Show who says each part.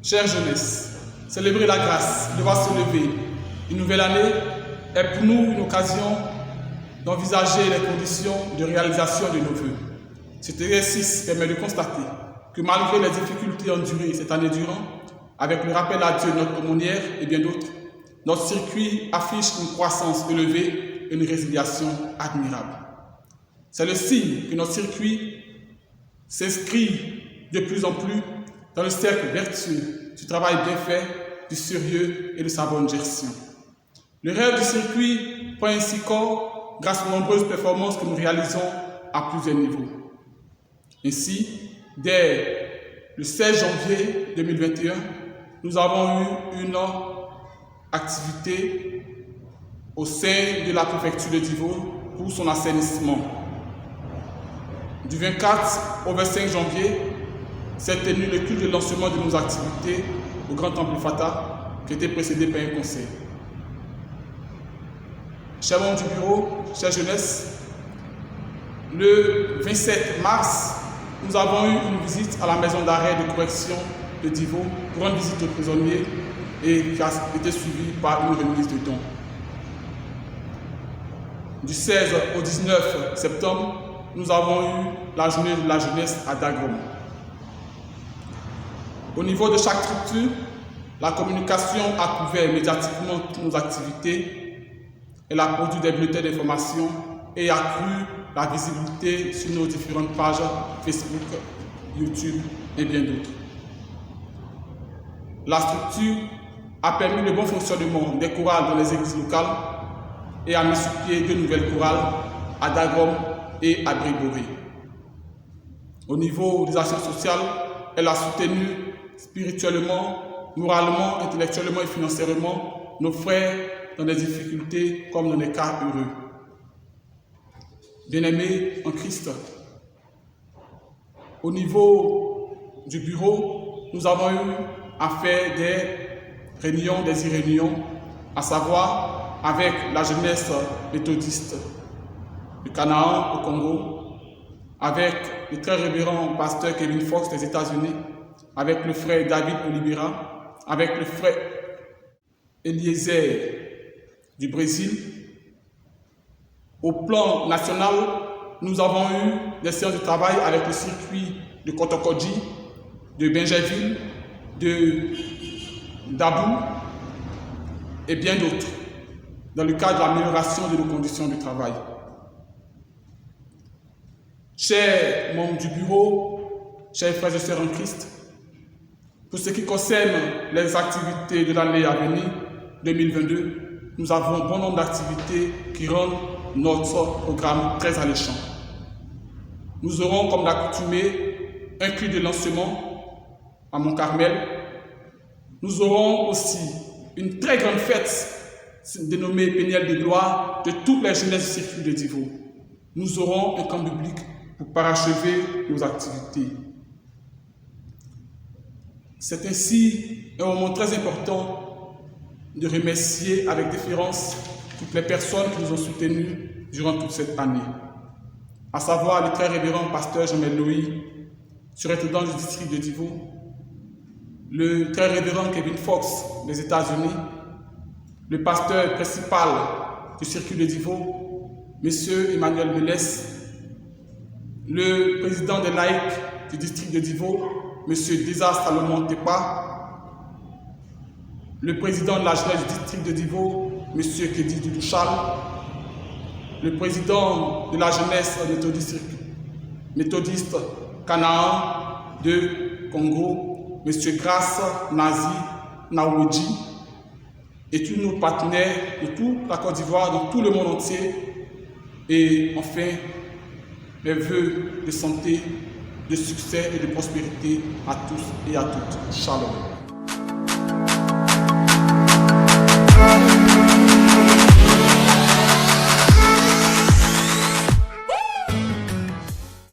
Speaker 1: Chère jeunesse, célébrer la grâce, devoir se lever. Une nouvelle année est pour nous une occasion d'envisager les conditions de réalisation de nos vœux. Cet exercice permet de constater que malgré les difficultés endurées cette année durant, avec le rappel à Dieu, notre aumônière et bien d'autres, notre circuit affiche une croissance élevée et une résiliation admirable. C'est le signe que notre circuit s'inscrit de plus en plus dans le cercle vertueux du travail bien fait, du sérieux et de sa bonne gestion. Le rêve du circuit prend ainsi corps grâce aux nombreuses performances que nous réalisons à plusieurs niveaux. Ainsi, dès le 16 janvier 2021, nous avons eu une activité au sein de la préfecture de Divo pour son assainissement. Du 24 au 25 janvier, s'est tenu le culte de lancement de nos activités au Grand Temple Fata, qui était précédé par un conseil. Chers membres du bureau, chère jeunesse, le 27 mars, nous avons eu une visite à la maison d'arrêt de correction de Divo, grande visite aux prisonniers et qui a été suivie par une remise de dons. Du 16 au 19 septembre, nous avons eu la journée de la jeunesse à Dagrom. Au niveau de chaque structure, la communication a couvert médiatiquement toutes nos activités. Elle a produit des bulletins d'information et accru la visibilité sur nos différentes pages Facebook, YouTube et bien d'autres. La structure a permis le bon fonctionnement des chorales dans les églises locales et a mis sur pied deux nouvelles chorales à Dagrom et à Bréboré. Au niveau des actions sociales, elle a soutenu spirituellement, moralement, intellectuellement et financièrement nos frères dans des difficultés comme dans des cas heureux. Bien-aimés en Christ, au niveau du bureau, nous avons eu à faire des réunions, des irréunions, à savoir avec la jeunesse méthodiste du Canaan au Congo, avec le très révérend pasteur Kevin Fox des États-Unis, avec le frère David Olibera, avec le frère Eliezer du Brésil. Au plan national, nous avons eu des séances de travail avec le circuit de Kotokodji, de Benjerville, de Dabou et bien d'autres, dans le cadre de l'amélioration de nos conditions de travail. Chers membres du bureau, chers frères et sœurs en Christ, pour ce qui concerne les activités de l'année à venir, 2022, nous avons un bon nombre d'activités qui rendent notre programme très alléchant. Nous aurons, comme d'accoutumé, un culte de lancement à Mont-Carmel. Nous aurons aussi une très grande fête dénommée Péniel de gloire de toutes les jeunesses du circuit de Divo. Nous aurons un camp biblique pour parachever nos activités. C'est ainsi un moment très important de remercier avec déférence toutes les personnes qui nous ont soutenus durant toute cette année, à savoir le très révérend pasteur Jean-Mel Loï, surintendant du district de Divo, le très révérend Kevin Fox des États-Unis, le pasteur principal du circuit de Divo, M. Emmanuel Mélès, le président des laïcs du district de Divo, M. Désar Salomon Tepa, le président de la jeunesse du district de Divo, M. Kedi Dudouchal, le président de la jeunesse méthodiste Canaan de Congo, M. Grace Nazi Naouedji, et tous nos partenaires de toute la Côte d'Ivoire, dans tout le monde entier, et enfin, mes vœux de santé, de succès et de prospérité à tous et à toutes. Shalom.